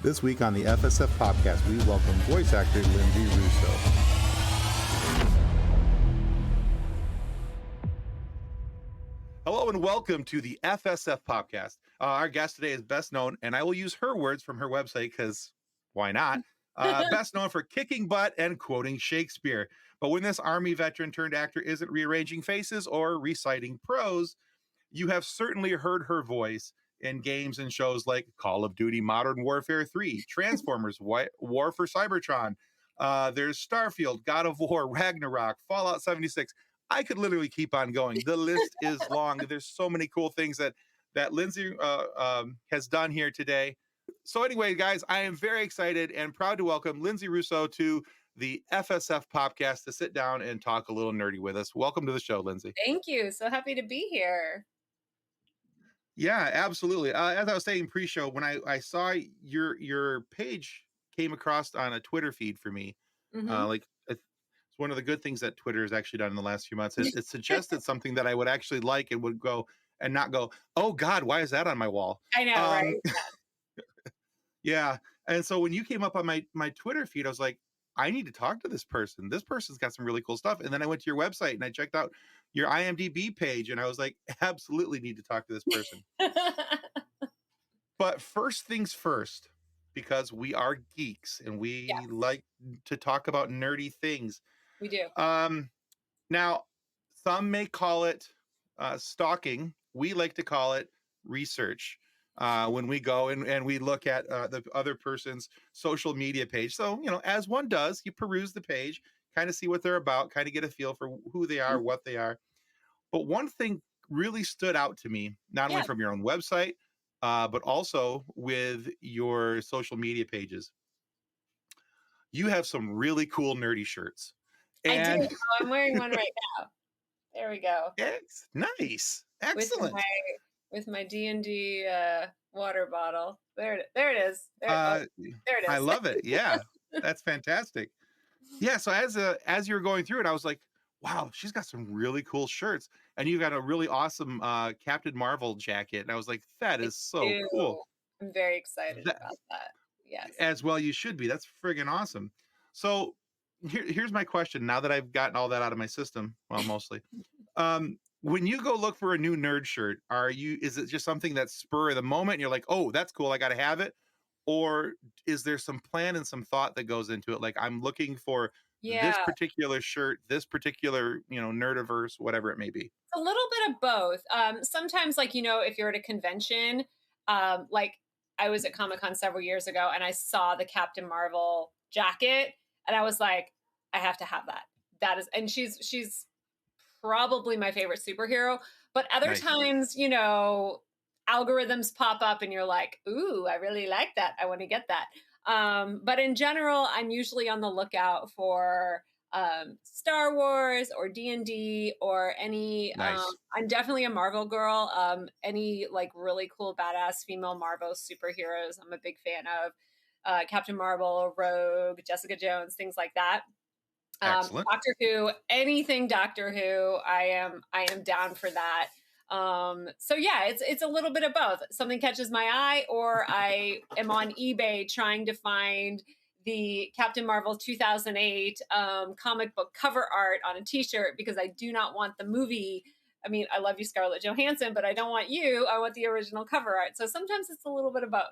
This week on the FSF Podcast, we welcome voice actor Linsay Rousseau. Hello and welcome to the FSF Podcast. Our guest today is best known, and I will use her words from her website because why not? Best known for kicking butt and quoting Shakespeare. But when this Army veteran turned actor isn't rearranging faces or reciting prose, you have certainly heard her voice in games and shows like Call of Duty Modern Warfare 3, Transformers, War for Cybertron. There's Starfield, God of War, Ragnarok, Fallout 76. I could literally keep on going. The list is long. There's so many cool things that Linsay has done here today. So anyway, guys, I am very excited and proud to welcome Linsay Rousseau to the FSF Podcast to sit down and talk a little nerdy with us. Welcome to the show, Linsay. Thank you. So happy to be here. Yeah, absolutely. As I was saying pre-show, when I saw your page came across on a Twitter feed for me, it's one of the good things that Twitter has actually done in the last few months. It suggested something that I would actually like and would go and not go, oh God, why is that on my wall? I know, right? Yeah. And so when you came up on my Twitter feed, I was like, I need to talk to this person. This person's got some really cool stuff. And then I went to your website and I checked out your IMDb page and I was like, absolutely need to talk to this person. But first things first, because we are geeks and we like to talk about nerdy things. We do. Now, some may call it stalking. We like to call it research. When we go and we look at the other person's social media page. So, as one does, you peruse the page, kind of see what they're about, kind of get a feel for who they are, what they are. But one thing really stood out to me, not only from your own website, but also with your social media pages. You have some really cool nerdy shirts. And I do. Oh, I'm wearing one right now. There we go. It's nice. Excellent. With my D&D water bottle. There it is. There it is. I love it. Yeah, that's fantastic. Yeah, so as you were going through it, I was like, wow, she's got some really cool shirts. And you got a really awesome Captain Marvel jacket. And I was like, that is so cool. I'm very excited about that. Yes. As well you should be. That's friggin' awesome. So here's my question. Now that I've gotten all that out of my system, well, mostly. When you go look for a new nerd shirt, is it just something that's spur of the moment and you're like, oh, that's cool, I got to have it? Or is there some plan and some thought that goes into it? Like, I'm looking for this particular shirt, this particular, nerdiverse, whatever it may be. A little bit of both. Sometimes, if you're at a convention, like I was at Comic-Con several years ago and I saw the Captain Marvel jacket and I was like, I have to have that. That is, and she's probably my favorite superhero, but other times, algorithms pop up and you're like, ooh, I really like that. I want to get that. But in general, I'm usually on the lookout for Star Wars or D&D or any, I'm definitely a Marvel girl. Any like really cool, badass female Marvel superheroes, I'm a big fan of. Captain Marvel, Rogue, Jessica Jones, things like that. Doctor Who, anything Doctor Who, I am down for that. So yeah, it's a little bit of both. Something catches my eye, or I am on eBay trying to find the Captain Marvel 2008 comic book cover art on a t-shirt because I do not want the movie. I mean, I love you, Scarlett Johansson, but I don't want you. I want the original cover art. So sometimes it's a little bit of both.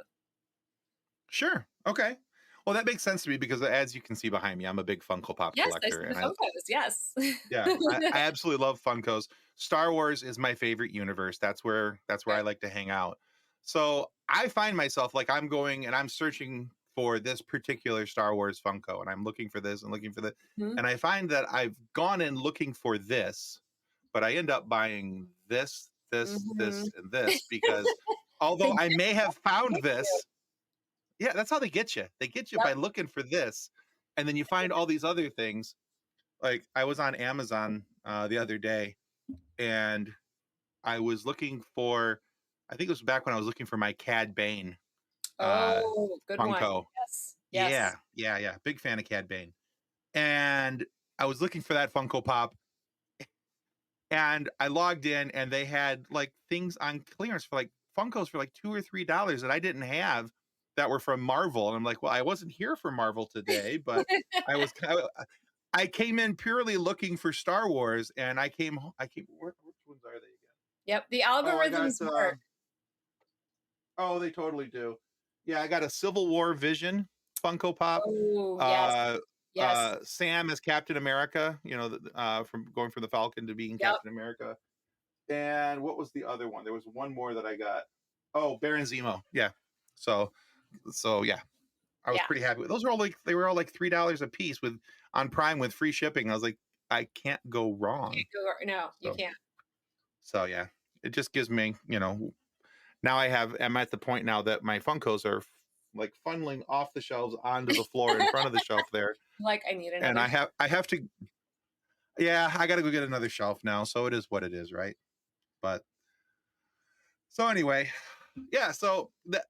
Sure. Okay. Well, that makes sense to me because as you can see behind me, I'm a big Funko Pop collector. Yes, Funkos, yes. Yeah, I absolutely love Funkos. Star Wars is my favorite universe. That's where I like to hang out. So I find myself like I'm going and I'm searching for this particular Star Wars Funko and I'm looking for this and looking for that. Mm-hmm. And I find that I've gone in looking for this, but I end up buying this, this, and this because although I may have found this, yeah, that's how they get you. They get you by looking for this. And then you find all these other things. Like I was on Amazon the other day and I was looking for, I think it was back when I was looking for my Cad Bane good Funko. One. Yes. Yeah. Big fan of Cad Bane. And I was looking for that Funko Pop. And I logged in and they had like things on clearance for like Funkos for like $2 or $3 that I didn't have. that were from Marvel, and I'm like, well, I wasn't here for Marvel today, but I was kind of, I came in purely looking for Star Wars, and I came. Which ones are they again? Yep, the Oh, I got. algorithms work. Oh, they totally do. Yeah, I got a Civil War Vision Funko Pop. Oh, yes, Uh, yes. Sam as Captain America. You know, from going from the Falcon to being Yep, Captain America. And what was the other one? There was one more that I got. Oh, Baron Zemo. Yeah. So yeah, I was yeah. pretty happy. Those were all like they were all like $3 a piece with on Prime with free shipping. I was like, I can't go wrong. Can't go no, you So can't. yeah, it just gives me, now I'm at the point now that my Funkos are like funneling off the shelves onto the floor in front of the shelf there, Like, I need and another I have to, yeah, I got to go get another shelf now. So it is what it is, right? But so anyway, yeah. So that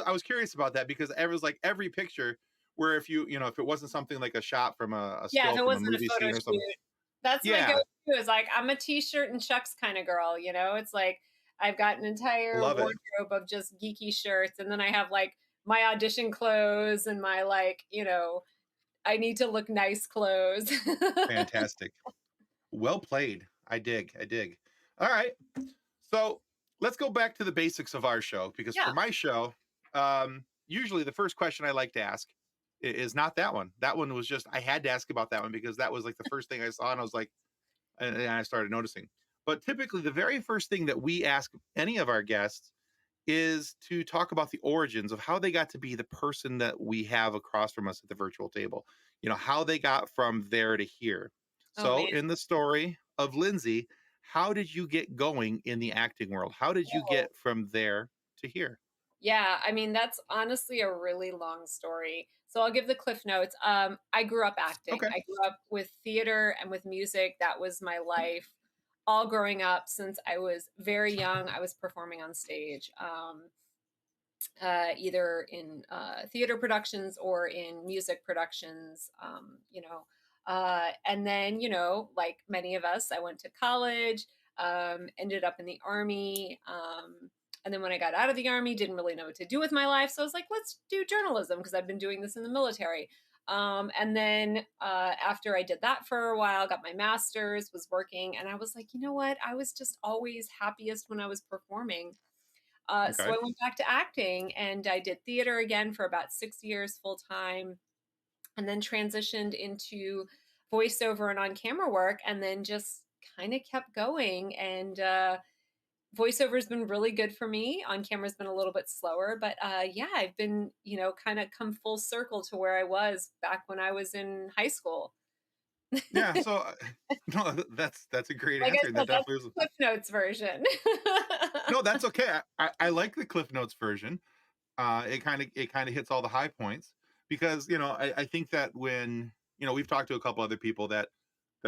I was curious about that because it was like every picture where if if it wasn't something like a shot from a yeah, if still it from a wasn't a movie photo scene or something. shoot. That's my Yeah, go-to is, like, I'm a T-shirt and chucks kinda girl, It's like, I've got an entire love it. wardrobe of just geeky shirts, and then I have, like, my audition clothes and my, like, I need to look nice clothes. Fantastic. Well played. I dig. I dig. All right. So let's go back to the basics of our show because for Yeah. my show, usually the first question I like to ask is not that one. That one was just I had to ask about that one because that was like the first thing I saw, and I was like, and I started noticing. But typically, the very first thing that we ask any of our guests is to talk about the origins of how they got to be the person that we have across from us at the virtual table. How they got from there to here. Oh, So, man. in the story of Lindsay, how did you get going in the acting world? How did you Oh. get from there to here? Yeah, I mean, that's honestly a really long story. So I'll give the cliff notes. I grew up acting. Okay. I grew up with theater and with music. That was my life. All growing up since I was very young, I was performing on stage, either in theater productions or in music productions. And then, like many of us, I went to college, ended up in the army. And then when I got out of the army, didn't really know what to do with my life. So I was like, let's do journalism because I've been doing this in the military. And then after I did that for a while, got my master's, was working, and I was like, you know what? I was just always happiest when I was performing. So Okay. I went back to acting and I did theater again for about 6 years full time, and then transitioned into voiceover and on camera work, and then just kind of kept going. And voiceover has been really good for me. On camera's been a little bit slower, but yeah, I've been, kind of come full circle to where I was back when I was in high school. Yeah. So, no, that's a great Like I answer. And said, that that's definitely was. the Cliff Notes version. No, that's okay. I like the Cliff Notes version. It kind of hits all the high points because I think that when we've talked to a couple other people that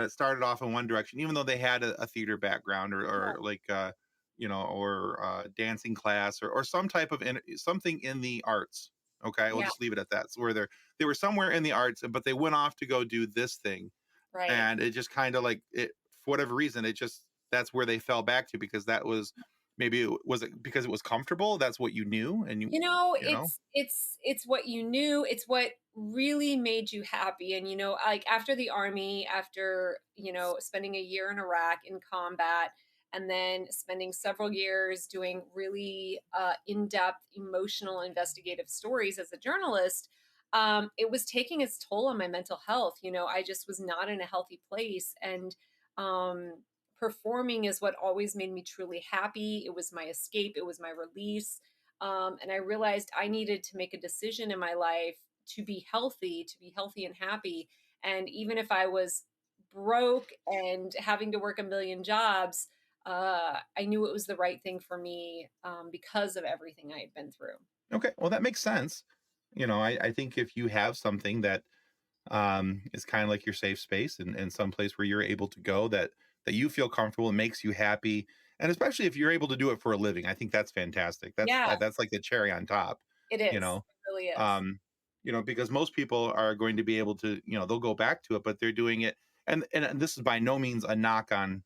started off in one direction, even though they had a theater background or like or dancing class or some type of something in the arts. Okay, we'll Yeah, just leave it at that. So where they were somewhere in the arts, but they went off to go do this thing, right. and it just kind of like it for whatever reason it just that's where they fell back to because that was maybe it because it was comfortable. That's what you knew, and you know It's what you knew, it's what really made you happy. And like after the army, after spending a year in Iraq in combat, and then spending several years doing really in-depth emotional investigative stories as a journalist, it was taking its toll on my mental health. I just was not in a healthy place. And um performing is what always made me truly happy. It was my escape, it was my release. And I realized I needed to make a decision in my life to be healthy and happy. And even if I was broke and having to work a million jobs, I knew it was the right thing for me, because of everything I had been through. Okay, well, that makes sense. I think if you have something that is kind of like your safe space and some place where you're able to go that you feel comfortable and makes you happy, and especially if you're able to do it for a living, I think that's fantastic. Yeah, That's like the cherry on top, it you is. know. It really is. Um, because most people are going to be able to, they'll go back to it, but they're doing it, and this is by no means a knock on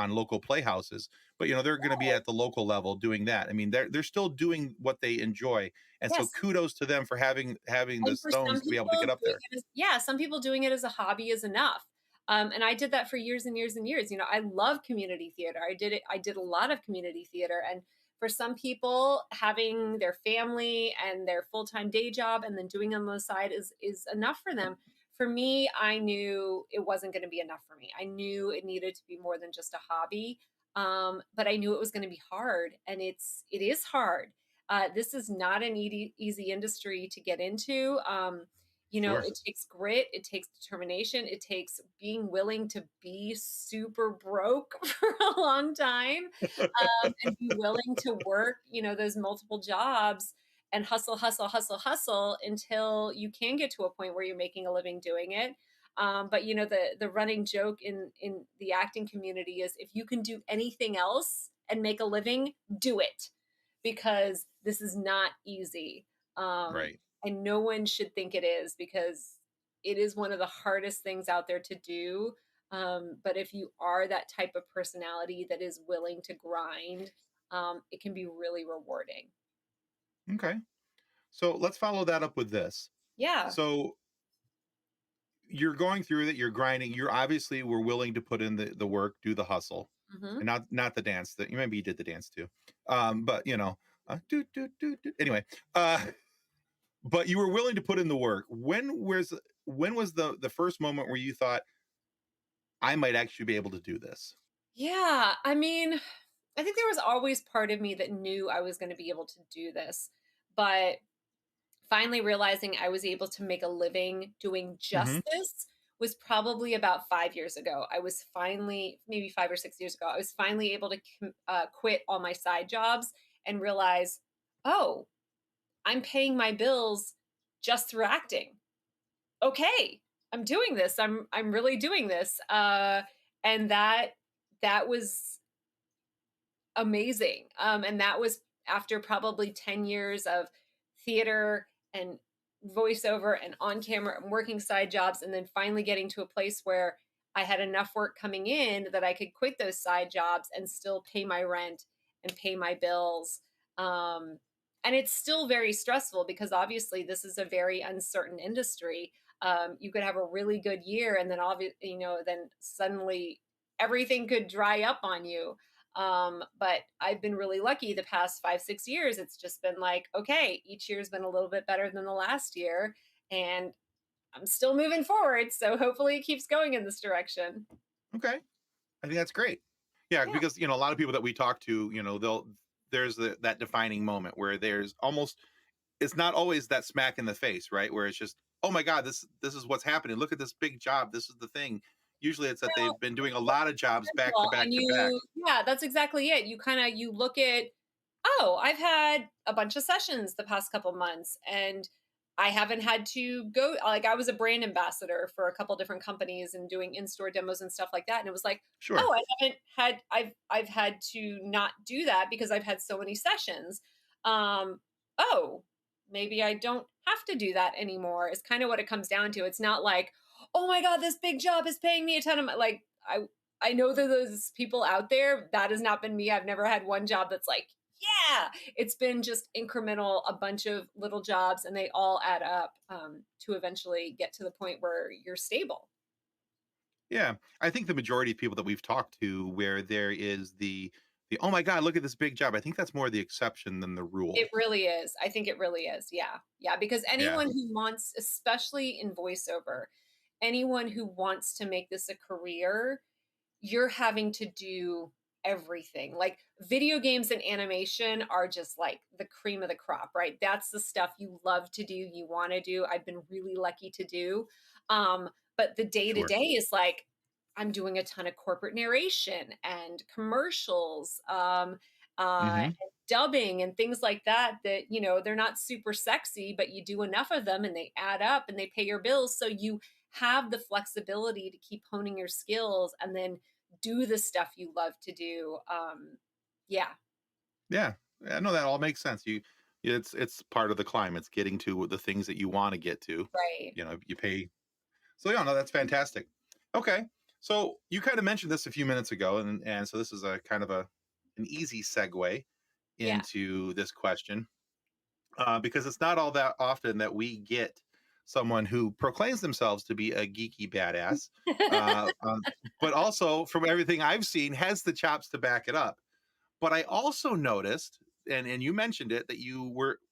local playhouses, but they're going to be at the local level doing that. I mean, they're still doing what they enjoy, and so Yes. kudos to them for having the And for some stones to be able to people get up doing there. it as yeah, some people doing it as a hobby is enough. And I did that for years and years and years. I love community theater. I did a lot of community theater. And for some people, having their family and their full-time day job and then doing it on the side is enough for them. For me, I knew it wasn't going to be enough for me. I knew it needed to be more than just a hobby. But I knew it was going to be hard, and it is hard. This is not an easy industry to get into. Sure. It takes grit, it takes determination, it takes being willing to be super broke for a long time, and be willing to work, those multiple jobs and hustle, hustle, hustle, hustle until you can get to a point where you're making a living doing it. But the running joke in the acting community is if you can do anything else and make a living, do it, because this is not easy. Um, Right. and no one should think it is, because it is one of the hardest things out there to do. But if you are that type of personality that is willing to grind, it can be really rewarding. Okay. So let's follow that up with this. Yeah. So you're going through that, you're grinding, you're obviously were willing to put in the work, do the hustle, Hmm. and not the dance that you maybe you did the dance too. But anyway, uh but you were willing to put in the work. When was the first moment where you thought I might actually be able to do this? Yeah. I mean, I think there was always part of me that knew I was going to be able to do this. But finally realizing I was able to make a living doing just Hmm. this was probably about 5 years ago. I was finally, maybe 5 or 6 years ago, I was finally able to quit all my side jobs and realize, oh, I'm paying my bills just through acting. Okay, I'm doing this. I'm really doing this. And that was amazing. And that was after probably 10 years of theater and voiceover and on camera and working side jobs, and then finally getting to a place where I had enough work coming in that I could quit those side jobs and still pay my rent and pay my bills. Um, and it's still very stressful because obviously this is a very uncertain industry. You could have a really good year, and then obviously, then suddenly everything could dry up on you. But I've been really lucky the past 5, 6 years. It's just been like, okay, each year's been a little bit better than the last year. And I'm still moving forward. So hopefully it keeps going in this direction. Okay. I think that's great. Yeah, Yeah. because a lot of people that we talk to, there's that defining moment where there's almost it's not always that smack in the face, right? Where it's just, oh my God, this is what's happening. Look at this big job. This is the thing. Usually it's that Well, they've been doing a lot of jobs back to well, back and to back. yeah, that's exactly it. You look at, oh, I've had a bunch of sessions the past couple months, and I haven't had to go. Like, I was a brand ambassador for a couple different companies and doing in-store demos and stuff like that. And it was like, Sure. oh, I've had to not do that because I've had so many sessions. Um, oh, maybe I don't have to do that anymore. Is kind of what it comes down to. It's not like, oh my God, this big job is paying me a ton of money. Like, I know that those people out there. That has not been me. I've never had one job that's like, yeah, it's been just incremental, a bunch of little jobs, and they all add up, to eventually get to the point where you're stable. Yeah. I think the majority of people that we've talked to where there is the oh my God, look at this big job. I think that's more the exception than the It rule. really is. I think it really is. Yeah. Yeah. Because Yeah. anyone who wants, especially in voiceover, anyone who wants to make this a career, you're having to do everything. Like, video games and animation are just like the cream of the crop, right? That's the stuff you love to do, you want to do. I've been really lucky to do. But the day to Sure. day is like, I'm doing a ton of corporate narration and commercials, Hmm. and dubbing and things like that, that, they're not super sexy, but you do enough of them and they add up and they pay your bills. So you have the flexibility to keep honing your skills and then do the stuff you love to do. Yeah, Yeah. Yeah. No, that all makes sense. It's part of the climb. It's getting to the things that you want to get to. right. You pay. So yeah, no, that's fantastic. Okay. So you kind of mentioned this a few minutes ago, and so this is a kind of a an easy segue Yeah. into this question, because it's not all that often that we get someone who proclaims themselves to be a geeky badass, uh, um, but also, from everything I've seen, has the chops to back it up. But I also noticed, and you mentioned it, that you worked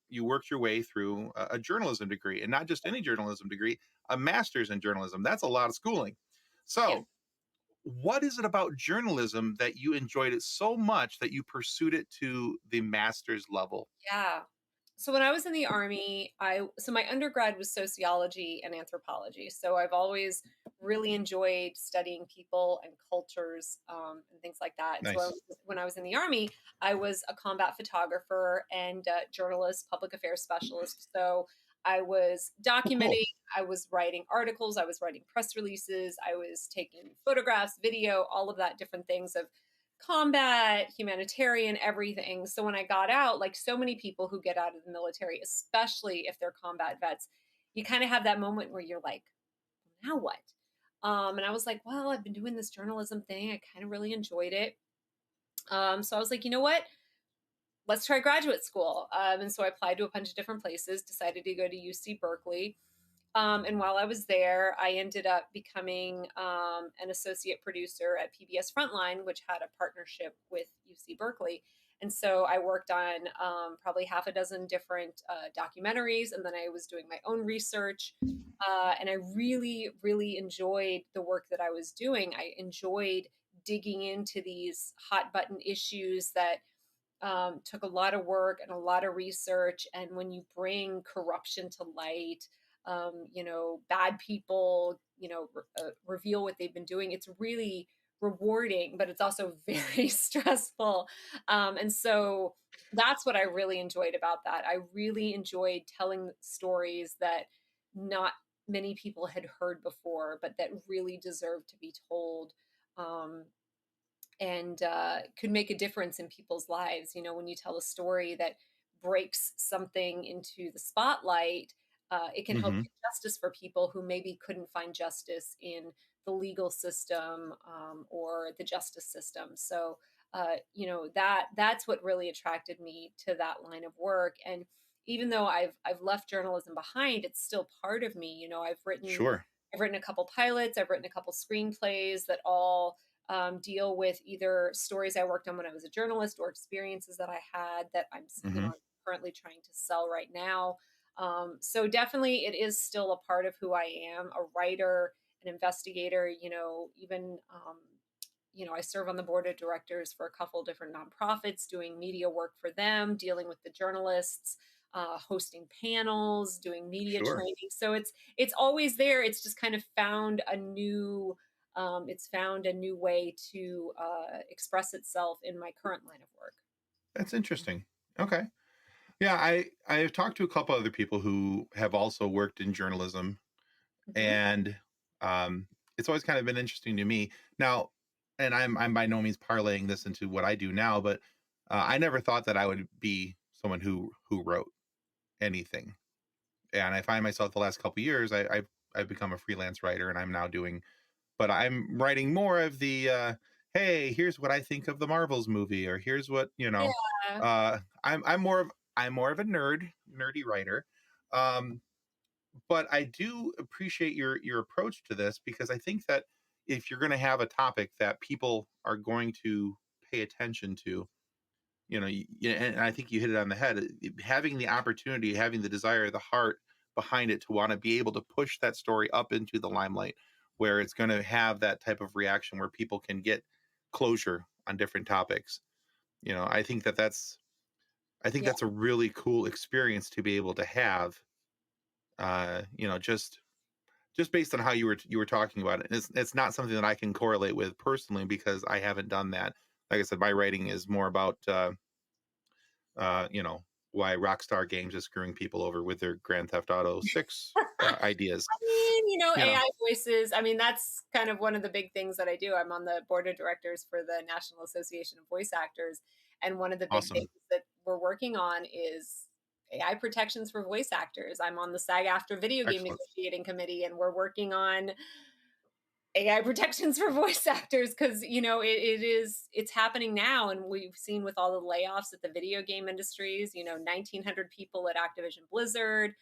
your way through a journalism degree, and not just any journalism degree, a master's in journalism. That's a lot of schooling. Yeah. So, what is it about journalism that you enjoyed it so much that you pursued it to the master's level? Yeah. So when I was in the army, my undergrad was sociology and anthropology. So I've always really enjoyed studying people and cultures, and things like that. And so Nice. when I was in the army, I was a combat photographer and journalist, public affairs specialist. So I was Oh, cool. documenting, I was writing articles, I was writing press releases, I was taking photographs, video, all of that different things of combat, humanitarian, everything. So when I got out, like so many people who get out of the military, especially if they're combat vets, you kind of have that moment where you're like, now what? And I was like, well, I've been doing this journalism thing. I kind of really enjoyed it. So I was like, you know what? Let's try graduate school. And so I applied to a bunch of different places, decided to go to UC Berkeley. And while I was there, I ended up becoming an associate producer at PBS Frontline, which had a partnership with UC Berkeley. And so I worked on probably half a dozen different documentaries, and then I was doing my own research. And I really, really enjoyed the work that I was doing. I enjoyed digging into these hot button issues that took a lot of work and a lot of research. And when you bring corruption to light, bad people, reveal what they've been doing, it's really rewarding, but it's also very stressful. And so that's what I really enjoyed about that. I really enjoyed telling stories that not many people had heard before, but that really deserve to be told. Um, and could make a difference in people's lives. You know, when you tell a story that breaks something into the spotlight, it can help Hmm. get justice for people who maybe couldn't find justice in the legal system, or the justice system. So, that's what really attracted me to that line of work. And even though I've left journalism behind, it's still part of me. You know, Sure. I've written a couple pilots, I've written a couple screenplays that all deal with either stories I worked on when I was a journalist or experiences that I had that Hmm. I'm currently trying to sell right now. So definitely, it is still a part of who I am: a writer, an investigator. Even I serve on the board of directors for a couple different nonprofits, doing media work for them, dealing with the journalists. Hosting panels, doing media Sure. training, so it's always there. It's just kind of found a new it's found a new way to express itself in my current line of work. That's interesting. Okay. Yeah, I've talked to a couple other people who have also worked in journalism, Hmm. and um, it's always kind of been interesting to me. Now, and I'm by no means parlaying this into what I do now, but I never thought that I would be someone who wrote anything. And I find myself the last couple years, I've become a freelance writer, and I'm now doing, but I'm writing more of the hey, here's what I think of the Marvels movie, or here's what, Yeah, I'm more of a nerdy writer. Um, but I do appreciate your approach to this, because I think that if you're going to have a topic that people are going to pay attention to, and I think you hit it on the head. Having the opportunity, having the desire, the heart behind it to want to be able to push that story up into the limelight, where it's going to have that type of reaction where people can get closure on different topics. I think I think yeah, that's a really cool experience to be able to have. Just based on how you were talking about it, it's not something that I can correlate with personally, because I haven't done that. Like I said, my writing is more about uh, you know, why Rockstar Games is screwing people over with their Grand Theft Auto 6 ideas. I mean, You know, AI voices. I mean, that's kind of one of the big things that I do. I'm on the board of directors for the National Association of Voice Actors, and one of the big things awesome. that we're working on is AI protections for voice actors. I'm on the SAG after Video Game Excellent. Negotiating Committee, and we're working on AI protections for voice actors because it's happening now, and we've seen with all the layoffs at the video game industries. 1,900 people at Activision Blizzard,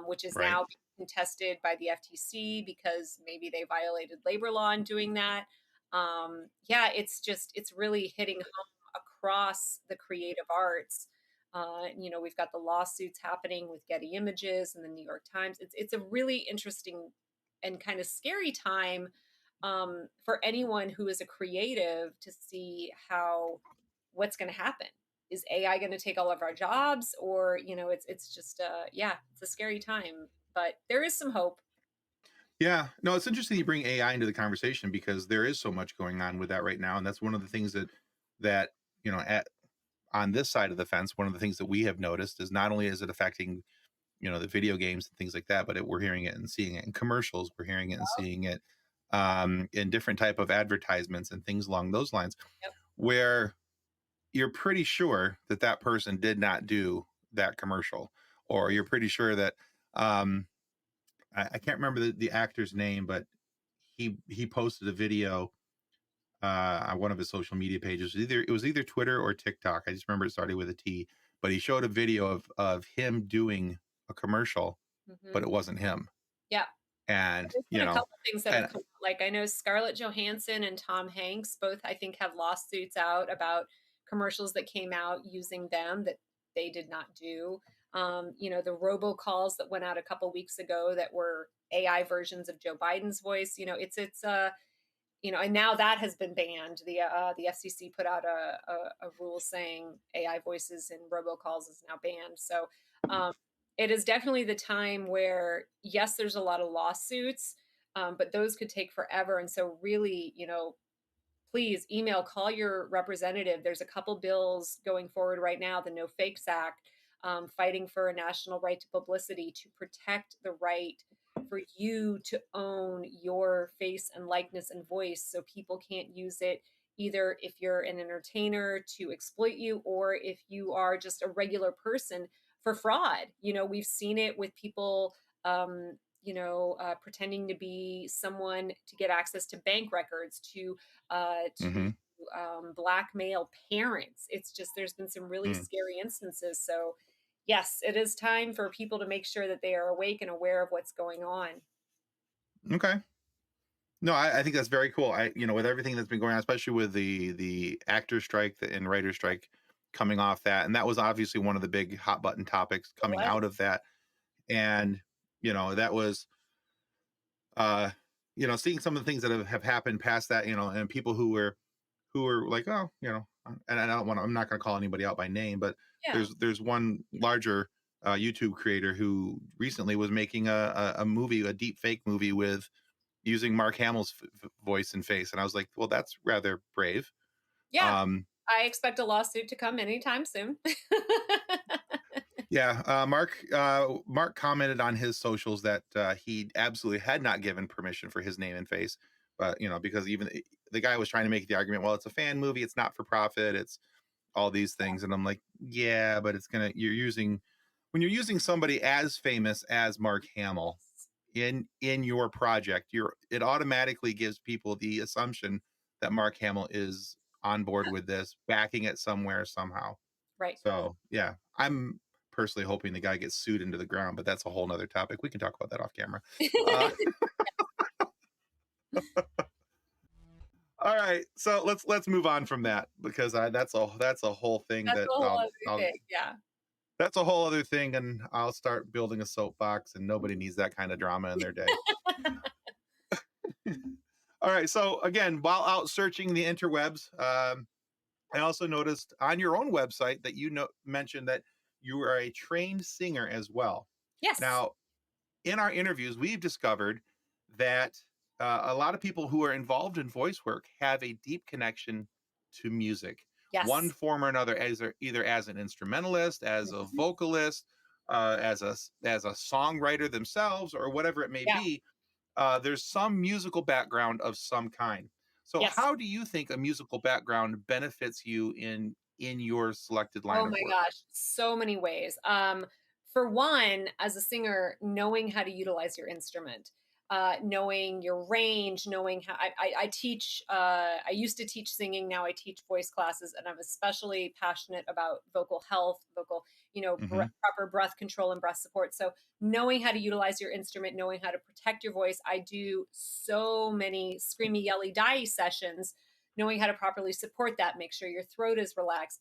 which is Right. now being contested by the FTC because maybe they violated labor law in doing that. Yeah, it's really hitting home across the creative arts. We've got the lawsuits happening with Getty Images and the New York Times. It's a really interesting and kind of scary time for anyone who is a creative to see how what's going to happen. Is AI going to take all of our jobs, or it's just yeah, it's a scary time, but there is some hope. Yeah. No, it's interesting you bring AI into the conversation because there is so much going on with that right now, and that's one of the things that at on this side of the fence, one of the things that we have noticed is not only is it affecting the video games and things like that, but we're hearing it and seeing it in commercials. We're hearing it and seeing it in different type of advertisements and things along those lines, Yep. where you're pretty sure that that person did not do that commercial, or you're pretty sure that um, I can't remember the actor's name, but he posted a video on one of his social media pages. It was either Twitter or TikTok. I just remember it started with a T. But he showed a video of him doing a commercial, but Hmm. it wasn't him. Yeah. And There's been a couple things that have and come out. Like I know Scarlett Johansson and Tom Hanks both, I think, have lawsuits out about commercials that came out using them that they did not do. The robocalls that went out a couple weeks ago that were AI versions of Joe Biden's voice. And now that has been banned. The FCC put out a rule saying AI voices in robocalls is now banned. So um, it is definitely the time where yes, there's a lot of lawsuits, but those could take forever. And so really, please call your representative. There's a couple bills going forward right now, the No Fakes Act, fighting for a national right to publicity to protect the right for you to own your face and likeness and voice so people can't use it either if you're an entertainer to exploit you or if you are just a regular person for fraud. We've seen it with people pretending to be someone to get access to bank records, to Mhm. blackmail parents. It's just there's been some really Mm. scary instances. So, yes, it is time for people to make sure that they are awake and aware of what's going on. Okay. No, I think that's very cool. With everything that's been going on, especially with the actor strike and writer strike coming off that, and that was obviously one of the big hot button topics It coming out was. of that. And that was uh seeing some of the things that have happened past that, and people who were like, oh, and I don't want to, I'm not going to call anybody out by name, but Yeah. there's one larger YouTube creator who recently was making a movie, a deep fake movie with using Mark Hamill's voice and face, and I was like, well, that's rather brave. Yeah. Um, I expect a lawsuit to come anytime soon. yeah, Mark commented on his socials that he absolutely had not given permission for his name and face, but because even the guy was trying to make the argument, well, it's a fan movie, it's not for profit, it's all these things, and I'm like, yeah, but you're using when you're using somebody as famous as Mark Hamill Yes. in your project, it automatically gives people the assumption that Mark Hamill is on board with this, backing it somewhere somehow. Right. So yeah, I'm personally hoping the guy gets sued into the ground, but that's a whole nother topic. We can talk about that off camera. Uh, all right, so let's move on from that because that's a whole thing That's that a whole other thing. Yeah. that's a whole other thing, and I'll start building a soapbox, and nobody needs that kind of drama in their day. All right, so again, while out searching the interwebs, I also noticed on your own website that mentioned that you are a trained singer as well. Yes. Now, in our interviews, we've discovered that a lot of people who are involved in voice work have a deep connection to music, one Yes. form or another, either as an instrumentalist, as a Mhm. vocalist, as a songwriter themselves, or whatever it may Yeah. be. There's some musical background of some kind. So, Yes. how do you think a musical background benefits you in your selected line Oh of my work? gosh, so many ways. For one, as a singer, knowing how to utilize your instrument. knowing your range, knowing how I teach. I used to teach singing. Now I teach voice classes, and I'm especially passionate about vocal health, vocal, Hmm. proper breath control and breath support. So knowing how to utilize your instrument, knowing how to protect your voice. I do so many screamy, yelly, die sessions. Knowing how to properly support that, make sure your throat is relaxed.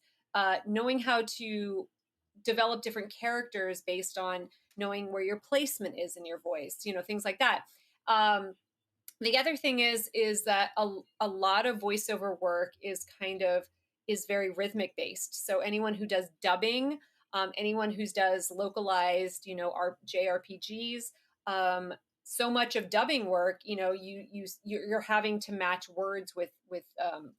Knowing how to develop different characters based on knowing where your placement is in your voice, things like that. um, the other thing is that a lot of voiceover work is very rhythmic based. So anyone who does dubbing, anyone who does localized, jrpgs, um, so much of dubbing work, you're having to match words with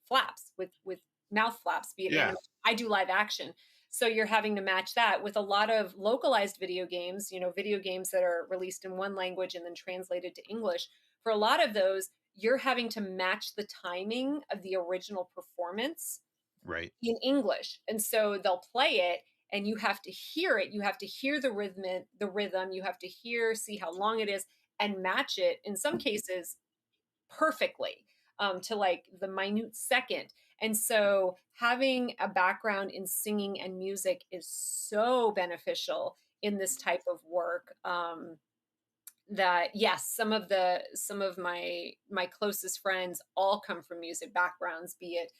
flaps, with mouth flaps, be it Yeah. animation. I do live action, so you're having to match that with a lot of localized video games, video games that are released in one language and then translated to English. For a lot of those, you're having to match the timing of the original performance Right. in English. And so they'll play it and you have to hear it. You have to hear the rhythm, you have to see how long it is and match it in some cases perfectly, to like the minute second. And so having a background in singing and music is so beneficial in this type of work. That yes, some of my closest friends all come from music backgrounds, be it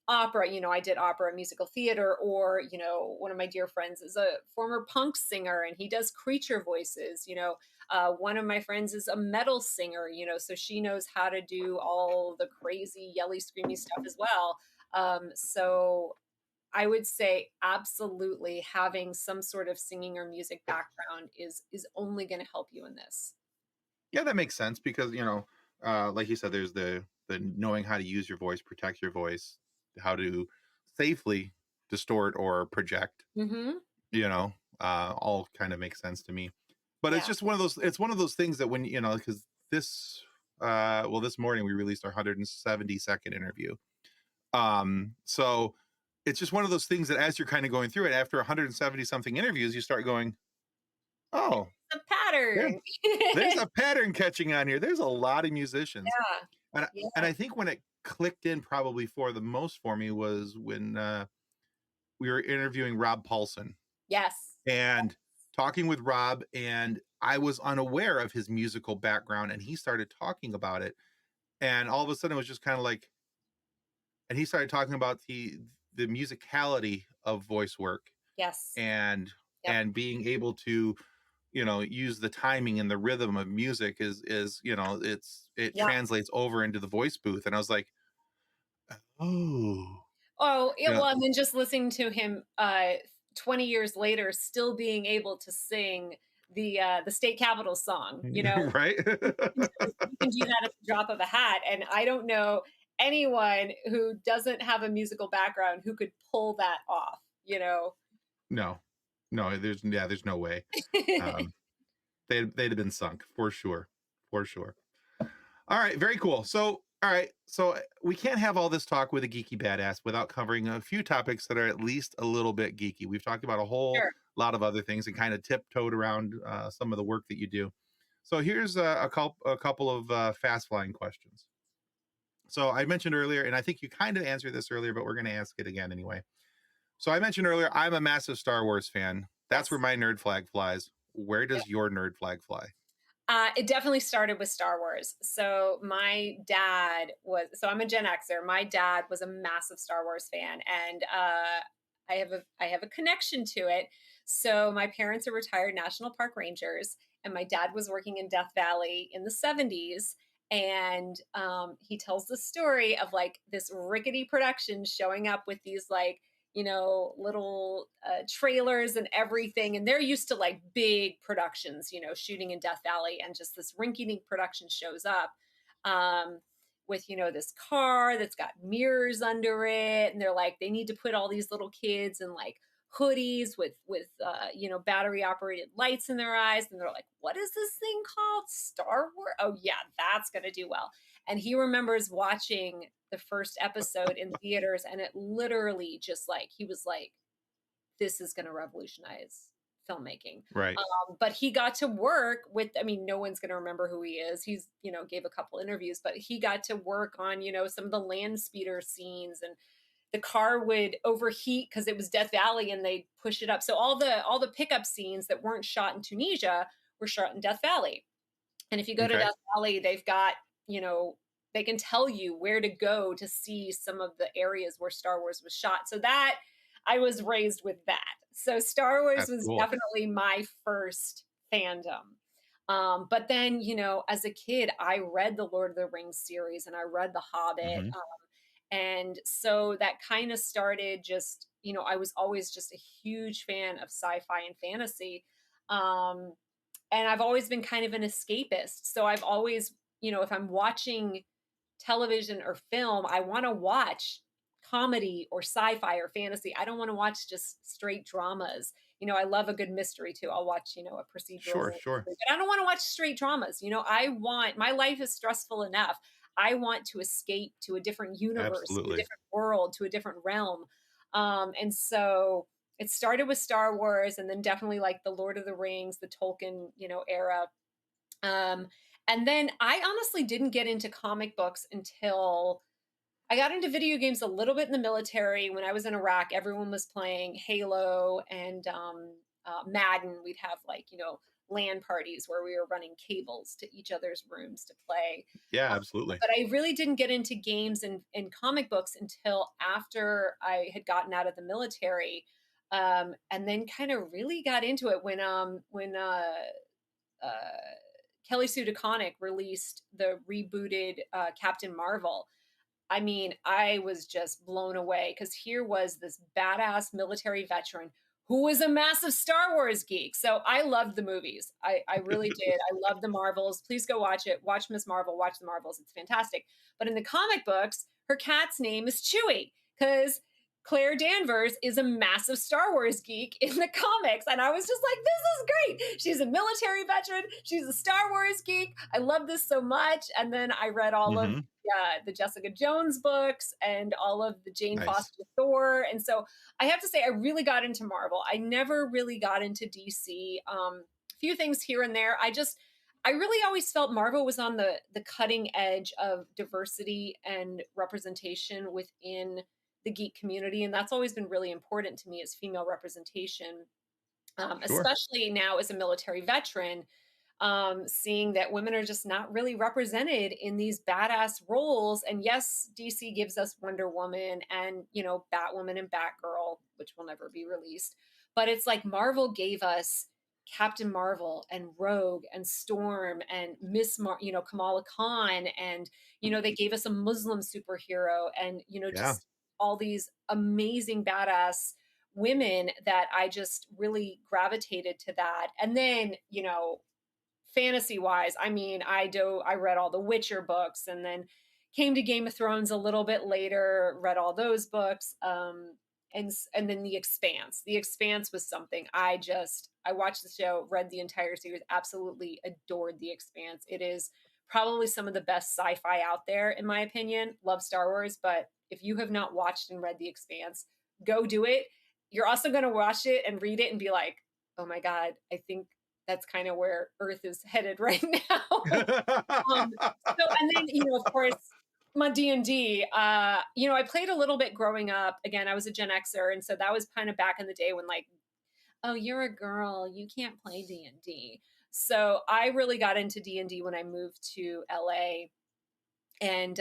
opera. I did opera, musical theater, or one of my dear friends is a former punk singer and he does creature voices. One of my friends is a metal singer, so she knows how to do all the crazy yelly screamy stuff as well. So I would say absolutely having some sort of singing or music background is only going to help you in this. Yeah, that makes sense because like you said, there's the knowing how to use your voice, protect your voice, how to safely distort or project. Hmm. You know, all kind of makes sense to me. But it's Yeah. just one of those. It's one of those things that when because this well, this morning we released our 172nd interview. So it's just one of those things that as you're kind of going through it, after 170 something interviews, you start going, oh, The there, pattern. there's a pattern catching on here. There's a lot of musicians, Yeah. and I Yeah. think when it clicked in probably for the most for me was when we were interviewing Rob Paulson Yes. and talking with Rob, and I was unaware of his musical background, and he started talking about it, and all of a sudden it was just kind of like, and he started talking about the musicality of voice work Yes. and Yep. being able to use the timing and the rhythm of music is it Yeah. translates over into the voice booth, and I was like, oh, Oh, yeah, you know well, and then just listening to him 20 years later still being able to sing the state capitol song, right. you can do that at the drop of a hat. And I don't know anyone who doesn't have a musical background who could pull that off. No, no, there's no way. um they'd have been sunk for sure, for sure. All right, very cool. So, all right, so we can't have all this talk with a geeky badass without covering a few topics that are at least a little bit geeky. We've talked about a whole Sure. lot of other things and kind of tiptoed around some of the work that you do. So here's a couple of fast flying questions. So I mentioned earlier, and I think you kind of answered this earlier, but we're going to ask it again anyway. So I mentioned earlier, I'm a massive Star Wars fan. That's where Yes. my nerd flag flies. Where does your nerd flag fly? It definitely started with Star Wars. So I'm a Gen Xer. My dad was a massive Star Wars fan, and I have a connection to it. So my parents are retired National Park Rangers, and my dad was working in Death Valley in the 70s. And he tells the story of like this rickety production showing up with these like little trailers and everything. And they're used to like big productions, shooting in Death Valley. And just this rinky dink production shows up um, with, this car that's got mirrors under it. And they're like, they need to put all these little kids in like hoodies with battery operated lights in their eyes. And they're like, what is this thing called? Star Wars? Oh, yeah, that's going to do well. And he remembers watching the first episode in theaters, and it literally just like he was like, this is going to revolutionize filmmaking. Right. But he got to work with, I mean, no one's going to remember who he is. He's, gave a couple interviews, but he got to work on, some of the land speeder scenes, and the car would overheat because it was Death Valley and they push it up. So all the pickup scenes that weren't shot in Tunisia were shot in Death Valley. And if you go to Okay. Death Valley, they've got, they can tell you where to go to see some of the areas where Star Wars was shot. So that I was raised with that. So Star Wars That's was cool. definitely my first fandom. But then, as a kid, I read the Lord of the Rings series and I read The Hobbit. Hmm. And so that kind of started just, I was always just a huge fan of sci-fi and fantasy. Um, and I've always been kind of an escapist. So I've always, if I'm watching television or film, I want to watch comedy or sci-fi or fantasy. I don't want to watch just straight dramas. I love a good mystery too. I'll watch, a Sure, procedural, sure. but I don't want to watch straight dramas. I want, my life is stressful enough. I want to escape to a different universe, to a Absolutely. different world, to a different realm. And so it started with Star Wars, and then definitely like the Lord of the Rings, the Tolkien, era. Um, and then I honestly didn't get into comic books until I got into video games a little bit in the military. When I was in Iraq, everyone was playing Halo and Madden. We'd have like, LAN parties where we were running cables to each other's rooms to play. Yeah, Um, absolutely. but I really didn't get into games and comic books until after I had gotten out of the military. And then kind of really got into it when Kelly Sue DeConnick released the rebooted Captain Marvel. I mean, I was just blown away because here was this badass military veteran who was a massive Star Wars geek. So I loved the movies. I really did. I love the Marvels. Please go watch it. Watch Miss Marvel. Watch the Marvels. It's fantastic. But in the comic books, her cat's name is Chewie because Claire Danvers is a massive Star Wars geek in the comics. And I was just like, this is great. She's a military veteran. She's a Star Wars geek. I love this so much. And then I read all of Hmm. the Jessica Jones books and all of the Jane Nice. Foster Thor. And so I have to say, I really got into Marvel. I never really got into DC. A few things here and there. I really always felt Marvel was on the cutting edge of diversity and representation within the geek community, and that's always been really important to me is female representation, Sure. especially now as a military veteran, seeing that women are just not really represented in these badass roles. And yes, DC gives us Wonder Woman and, Batwoman and Batgirl, which will never be released. But it's like Marvel gave us Captain Marvel and Rogue and Storm and Kamala Khan. And, they gave us a Muslim superhero and, Yeah. just all these amazing badass women that I just really gravitated to that. And then, fantasy wise, I mean, I read all the Witcher books and then came to Game of Thrones a little bit later, read all those books. And then The Expanse. The Expanse was something I watched the show, read the entire series, absolutely adored The Expanse. It is probably some of the best sci-fi out there in my opinion. Love Star Wars, but if you have not watched and read The Expanse, go do it. You're also going to watch it and read it and be like, "Oh my god, I think that's kind of where Earth is headed right now." And then, of course, my D&D, I played a little bit growing up. Again, I was a Gen Xer, and so that was kind of back in the day when like, "Oh, you're a girl, you can't play D&D." So I really got into D&D when I moved to LA and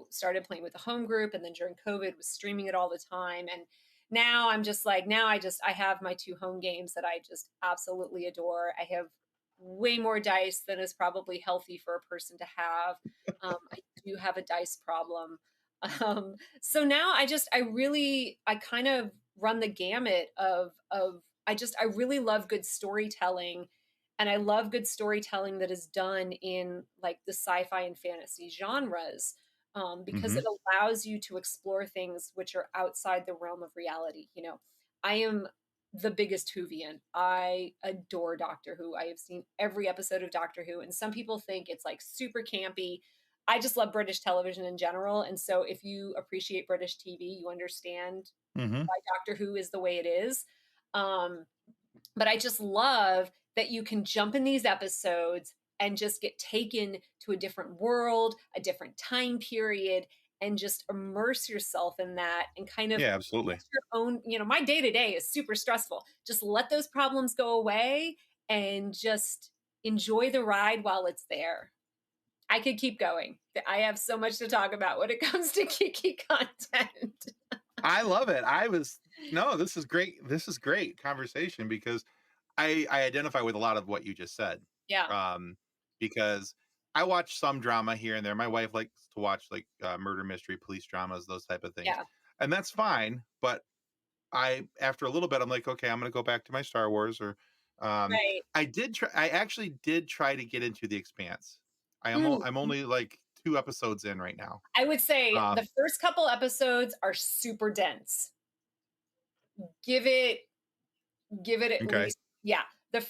started playing with the home group, and then during COVID was streaming it all the time. And now I'm just like, I have my two home games that I just absolutely adore. I have way more dice than is probably healthy for a person to have. I do have a dice problem. So now I kind of run the gamut of I really love good storytelling, and I love good storytelling that is done in like the sci-fi and fantasy genres, because Hmm. it allows you to explore things which are outside the realm of reality. I am the biggest Whovian. I adore Doctor Who. I have seen every episode of Doctor Who, and some people think it's like super campy. I just love British television in general, and so if you appreciate British TV, you understand Hmm. why Doctor Who is the way it is. Um, But I just love that you can jump in these episodes and just get taken to a different world, a different time period, and just immerse yourself in that and kind of Yeah, get absolutely. your own, my day to day is super stressful. Just let those problems go away and just enjoy the ride while it's there. I could keep going. I have so much to talk about when it comes to Kiki content. I love it. I was no, this is great. This is great conversation because I identify with a lot of what you just said. Yeah. Um, because I watch some drama here and there. My wife likes to watch like murder mystery, police dramas, those type of things, Yeah. and that's fine. But I, after a little bit, I'm like, okay, I'm going to go back to my Star Wars. Or Right. I did try. I actually did try to get into The Expanse. Mm. I'm only like 2 episodes in right now. I would say Uh, the first couple episodes are super dense. Give it give it at okay. least, yeah. The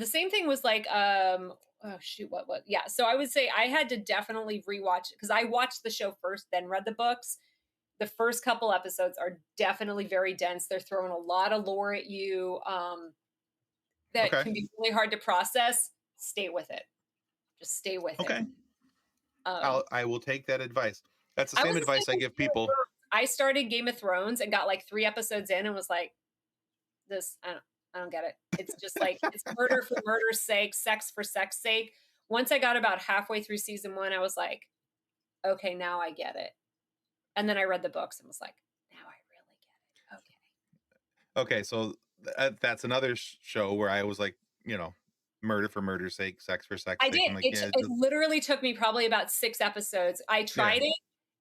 same thing was like oh shoot, what yeah. So I would say I had to definitely rewatch because I watched the show first, then read the books. The first couple episodes are definitely very dense. They're throwing a lot of lore at you that Okay. can be really hard to process. Stay with it. Just stay with it. Okay. Um, I will take that advice. That's the I same was the same advice I with give Game of people. Thrones. I started Game of Thrones and got like 3 episodes in and was like, this I don't get it. It's just like it's murder for murder's sake, sex for sex sake. Once I got about halfway through season 1, I was like, okay, now I get it. And then I read the books and was like, now I really get it. Okay. Okay, so that's another show where I was like, murder for murder's sake, sex for sex I sake. did. I'm like, It yeah, it literally took me probably about 6 episodes. I yeah, tried it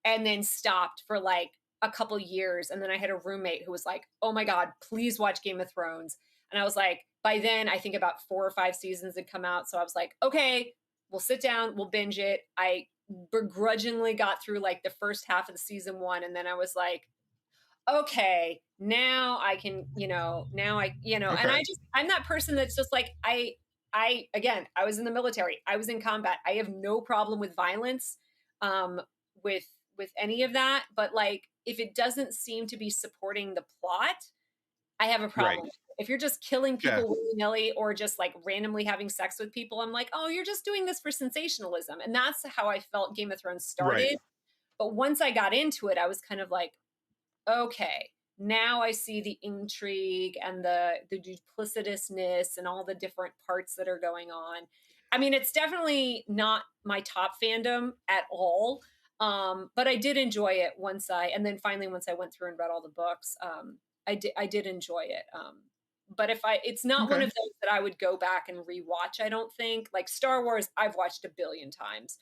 and then stopped for, like, a couple years, and then I had a roommate who was like, "Oh my god, please watch Game of Thrones." And I was like by then, I think about 4 or 5 seasons had come out, so I was like, "Okay, we'll sit down, we'll binge it." I begrudgingly got through, like, the first half of the season 1, and then I was like, okay, now I can, now and okay, I'm that person that's just like, again, I was in the military. I was in combat. I have no problem with violence, um, with any of that. But like, if it doesn't seem to be supporting the plot, I have a right, problem. If you're just killing yeah, people willy nilly or just like randomly having sex with people, I'm like, oh, you're just doing this for sensationalism. And that's how I felt Game of Thrones right, started. But once I got into it, I was kind of like, okay, now I see the intrigue and the duplicitousness and all the different parts that are going on. I mean, it's definitely not my top fandom at all. But I did enjoy it and then finally once I went through and read all the books, I did enjoy it. But it's not one okay, of those that I would go back and rewatch. I don't think like Star Wars. I've watched a billion times.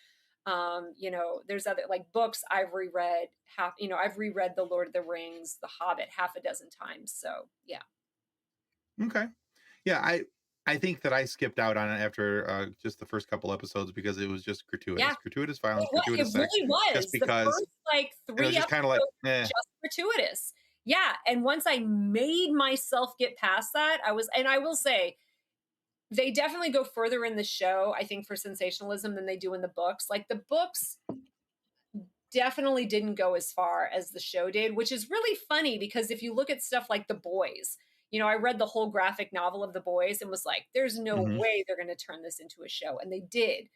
There's other like books I've reread I've reread The Lord of the Rings, The Hobbit half a dozen times. So yeah. okay, yeah. I think that I skipped out on it after just the first couple episodes because it was just Yeah. gratuitous violence, It gratuitous sex, really just was. The because, first like and it was three just kind of episodes like, were just gratuitous. Yeah. And once I made myself get past that, and I will say, they definitely go further in the show, I think, for sensationalism than they do in the books. Like the books definitely didn't go as far as the show did, which is really funny because if you look at stuff like The Boys, I read the whole graphic novel of The Boys and was like, there's no mhm, way they're going to turn this into a show. And they did,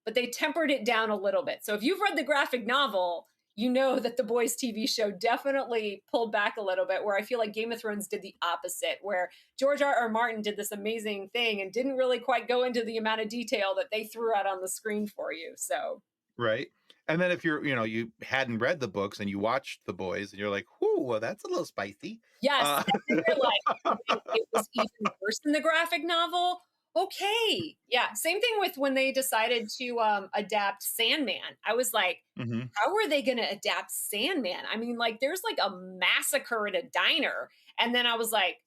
but they tempered it down a little bit. So if you've read the graphic novel, you know that The Boys TV show definitely pulled back a little bit, where I feel like Game of Thrones did the opposite, where George R. R. Martin did this amazing thing and didn't really quite go into the amount of detail that they threw out on the screen for you. So, right. And then if you hadn't read the books and you watched The Boys and you're like, whoo, well, that's a little spicy. yes, Uh, and then you're like, "Wait, it was even worse than the graphic novel? Okay." Yeah, same thing with when they decided to, adapt Sandman. I was like, mhm, "How are they gonna adapt Sandman?" I mean, like, there's, like, a massacre at a diner, and then I was like,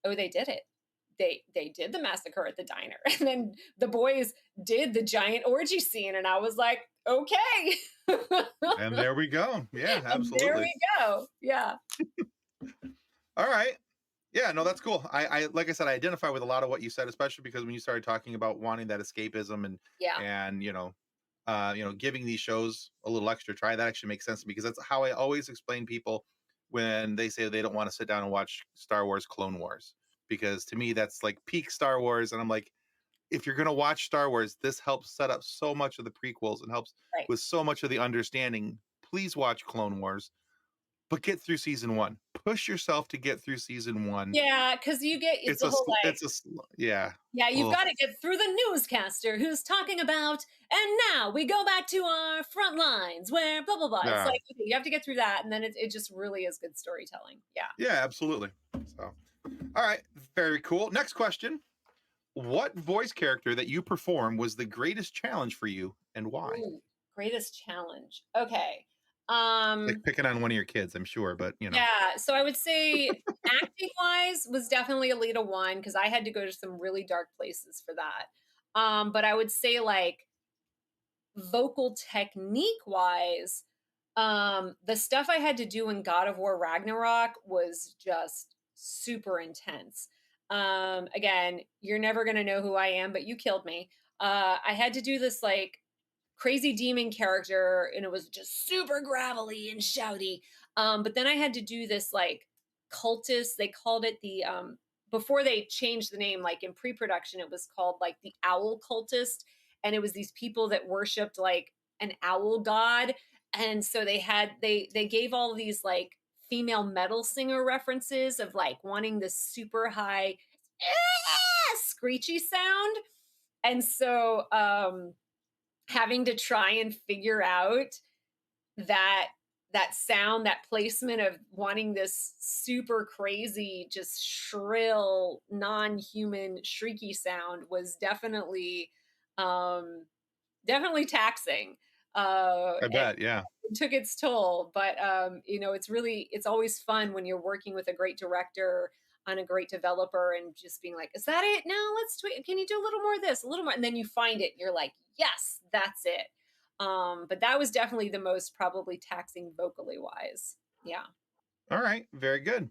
"Oh, they did it. They did the massacre at the diner." And then the boys did the giant orgy scene, and I was like, "Okay." and there we go. Yeah, And there absolutely. we go. Yeah. All right. Yeah, no, that's cool. I like I said, I identify with a lot of what you said, especially because when you started talking about wanting that escapism Yeah. and giving these shows a little extra try, that actually makes sense to me because that's how I always explain people when they say they don't want to sit down and watch Star Wars Clone Wars. because to me that's like peak Star Wars. And I'm like, if you're gonna watch Star Wars, this helps set up so much of the prequels and helps Right. with so much of the understanding. Please watch Clone Wars, but get through season one. Push yourself to get through season one. Yeah, because it's the whole like, Yeah. yeah, you've Ugh. got to get through the newscaster who's talking about, and now we go back to our front lines where blah blah blah. It's Yeah. like, okay, you have to get through that, and then it just really is good storytelling. Yeah. Yeah, absolutely. So all right, very cool. Next question. What voice character that you perform was the greatest challenge for you and why? Ooh, greatest challenge. Okay. Like picking on one of your kids, I'm sure, but you know. Yeah, so I would say acting wise was definitely Alita one because I had to go to some really dark places for that. But I would say like vocal technique wise, the stuff I had to do in God of War Ragnarok was just super intense. Again, you're never gonna know who I am, but you killed me. I had to do this like crazy demon character, and it was just super gravelly and shouty. But then I had to do this like cultist. They called it the before they changed the name, like in pre-production, it was called like the owl cultist, and it was these people that worshipped like an owl god. And so they gave all these like female metal singer references of like wanting this super high screechy sound. And so having to try and figure out that sound, that placement of wanting this super crazy, just shrill, non-human, shrieky sound was um, definitely taxing. I And bet, yeah. it took its toll, but it's always fun when you're working with a great director on a great developer and just being like, is that it? No, let's tweak. Can you do a little more of this, a little more? And then you find it and you're like, yes, that's it. But that was definitely the most probably taxing vocally wise. Yeah. All right, very good.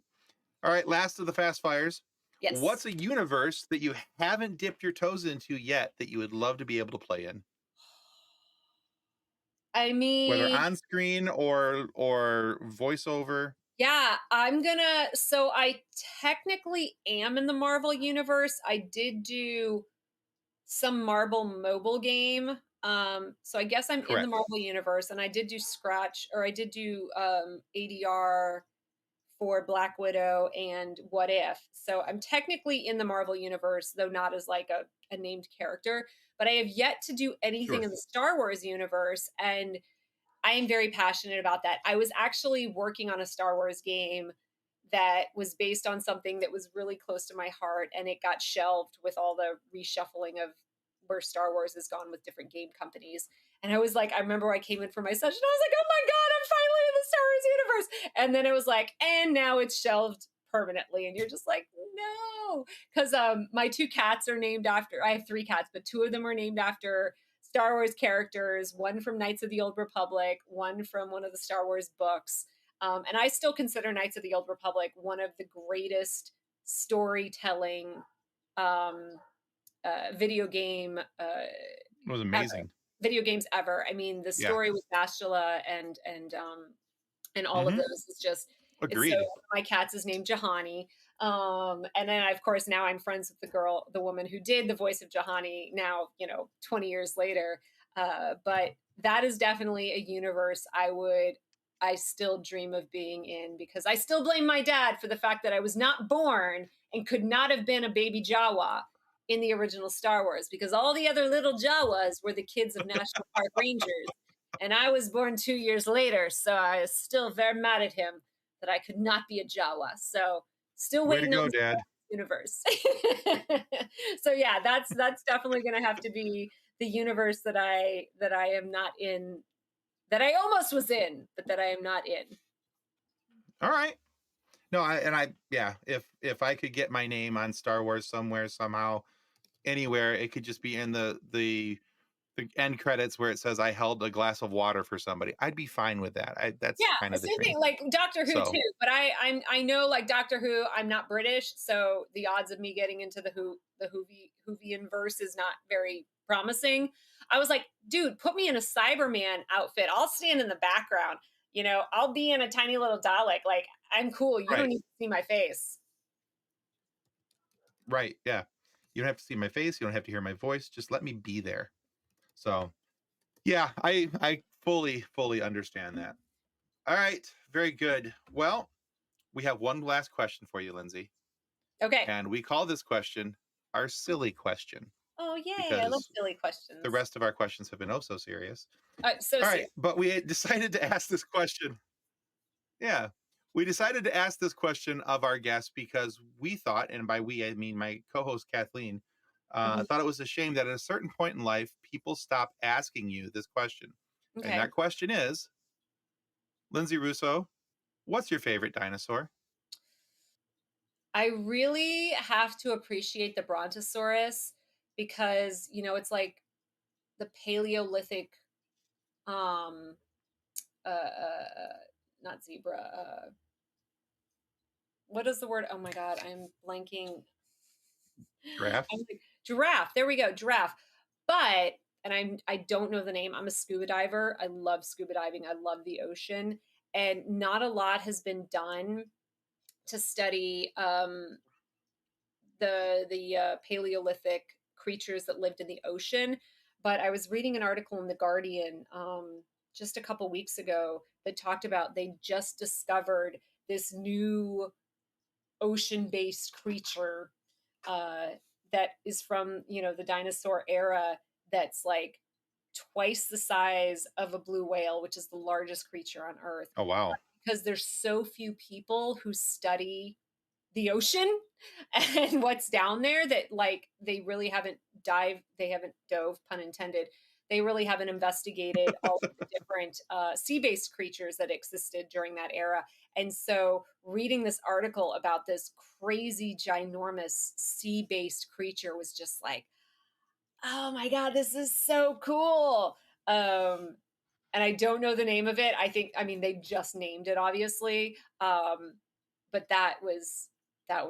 All right, last of the fast fires. Yes. What's a universe that you haven't dipped your toes into yet that you would love to be able to play in? I Whether mean, on screen or voiceover. yeah, so I technically am in the Marvel universe. I did do some Marvel mobile game. So I guess I'm in the Correct. Marvel universe, and I did do Scratch, or I did do ADR for Black Widow and What If. So I'm technically in the Marvel universe, though not as like a named character. But I have yet to do anything Sure. in the Star Wars universe, and I am very passionate about that. I was actually working on a Star Wars game that was based on something that was really close to my heart, and it got shelved with all the reshuffling of where Star Wars has gone with different game companies. And I was like, I remember I came in for my session, I was like, oh my god, I'm finally in the Star Wars universe. And then it was like, and now it's shelved permanently, and you're just like, no, because my two cats are named after, I have three cats, but two of them are named after Star Wars characters, one from Knights of the Old Republic, one from one of the Star Wars books. And I still consider Knights of the Old Republic one of the greatest storytelling um, video game It was ever. amazing. Video games ever. I mean, the Yeah. story with Bastila and all of Hmm. those is just, it's so, Agreed. my cat's is named Jahani. And then of course now I'm friends with the woman who did the voice of Jahani now, 20 years later. But that is definitely a universe I still dream of being in, because I still blame my dad for the fact that I was not born and could not have been a baby Jawa in the original Star Wars, because all the other little Jawas were the kids of National Park Rangers. And I was born 2 years later. So I was still very mad at him that I could not be a Jawa. So still Way to waiting on go, the Star Dad. Wars universe. So yeah, that's definitely going to have to be the universe that I am not in, that I almost was in, but that I am not in. All right. No, yeah, if I could get my name on Star Wars somewhere, somehow, anywhere, it could just be in the end credits where it says I held a glass of water for somebody. I'd be fine with that. That's Yeah, kind of the same dream. thing. Like Doctor Who So too, but I know like Doctor Who. I'm not British, so the odds of me getting into the Whovian verse is not very promising. I was like, dude, put me in a Cyberman outfit. I'll stand in the background. I'll be in a tiny little Dalek. Like I'm cool. You don't right. need to see my face. Right. Yeah. You don't have to see my face. You don't have to hear my voice. Just let me be there. So yeah, I fully understand that. All right. Very good. Well, we have one last question for you, Lindsay. Okay. And we call this question our silly question Oh, yay. I love because silly the questions. rest of our questions have been oh so serious. So All right. serious. But we had decided to ask this question. Yeah. We decided to ask this question of our guests because we thought, and by we, I mean my co host Kathleen, Mhm. thought it was a shame that at a certain point in life, people stop asking you this question. And Okay. that question is Linsay Rousseau, what's your favorite dinosaur? I really have to appreciate the Brontosaurus because, it's like the Paleolithic, um, not zebra. What is the word? Oh my God, I'm blanking. Giraffe? I'm like, giraffe. There we go, giraffe. But and I don't know the name. I'm a scuba diver. I love scuba diving. I love the ocean, and not a lot has been done to study the Paleolithic creatures that lived in the ocean. But I was reading an article in the Guardian just a couple weeks ago that talked about they just discovered this new ocean-based creature uh, that is from the dinosaur era that's like twice the size of a blue whale, which is the largest creature on Earth. Oh, wow. Because there's so few people who study the ocean and what's down there that like they haven't dove, pun intended, they really haven't investigated all of the different sea-based creatures that existed during that era. And so reading this article about this crazy ginormous sea-based creature was just like, oh my God, this is so cool. um and I don't know the name of it. I mean, they just named it, obviously. But that was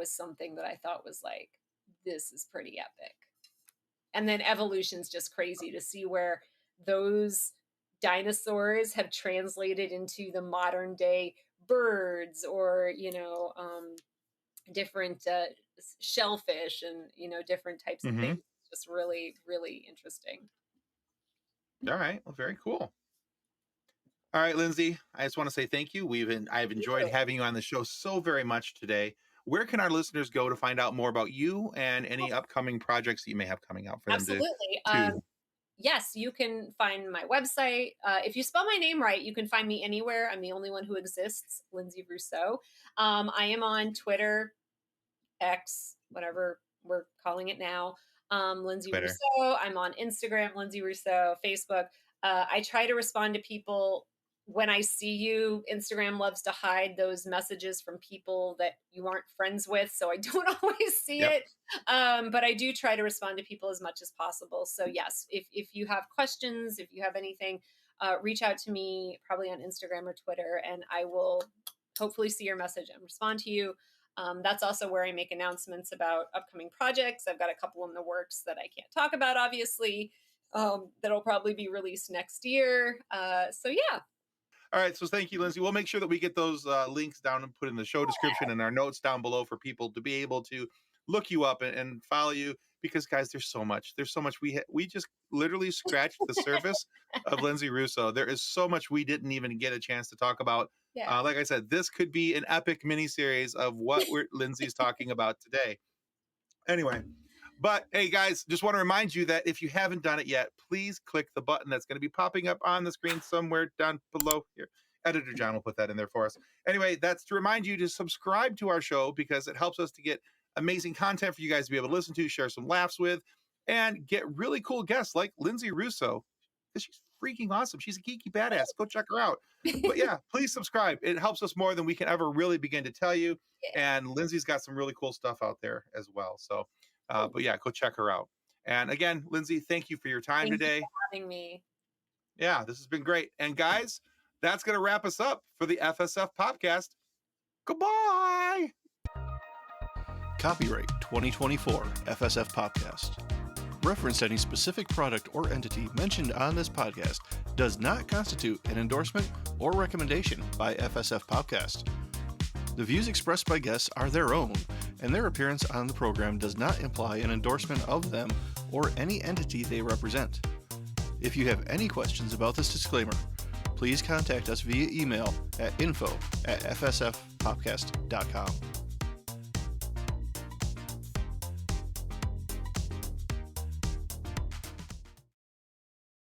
something that I thought was like, this is pretty epic. And then evolution's just crazy to see where those dinosaurs have translated into the modern day birds, or different shellfish, and different types of Hmm. things. Just really, really interesting. All right. Well, very cool. All right, Lindsay, I just want to say thank you. I've enjoyed having you on the show so very much today. Where can our listeners go to find out more about you and any upcoming projects that you may have coming out for them Absolutely. to Yes, you can find my website. If you spell my name right, you can find me anywhere. I'm the only one who exists, Linsay Rousseau. I am on Twitter, X, whatever we're calling it now, Linsay Twitter? Rousseau. I'm on Instagram, Linsay Rousseau, Facebook. I try to respond to people when I see you. Instagram loves to hide those messages from people that you aren't friends with, so I don't always see Yep. it. But I do try to respond to people as much as possible. So yes, if you have questions, if you have anything, reach out to me, probably on Instagram or Twitter, and I will hopefully see your message and respond to you. That's also where I make announcements about upcoming projects. I've got a couple in the works that I can't talk about, obviously, that'll probably be released next year. So yeah. All right. So thank you, Lindsay. We'll make sure that we get those links down and put in the show description and our notes down below for people to be able to look you up and follow you. Because guys, there's so much. There's so much. We just literally scratched the surface of Lindsay Russo. There is so much we didn't even get a chance to talk about. Yeah. Like I said, this could be an epic mini series of what Lindsay's talking about today. Anyway, but hey, guys, just want to remind you that if you haven't done it yet, please click the button that's going to be popping up on the screen somewhere down below here. Editor John will put that in there for us. Anyway, that's to remind you to subscribe to our show because it helps us to get amazing content for you guys to be able to listen to, share some laughs with, and get really cool guests like Lindsay Russo because she's freaking awesome. She's a geeky badass. Go check her out. But yeah, please subscribe. It helps us more than we can ever really begin to tell you. Yeah. And Lindsay's got some really cool stuff out there as well. So, Cool. but yeah, go check her out. And again, Lindsay, thank you for your time Thank you today. for having me. Yeah, this has been great. And guys, that's going to wrap us up for the FSF podcast. Goodbye. Copyright 2024 FSF Podcast. Reference to any specific product or entity mentioned on this podcast does not constitute an endorsement or recommendation by FSF Podcast. The views expressed by guests are their own and their appearance on the program does not imply an endorsement of them or any entity they represent. If you have any questions about this disclaimer, please contact us via email at info@fsfpopcast.com.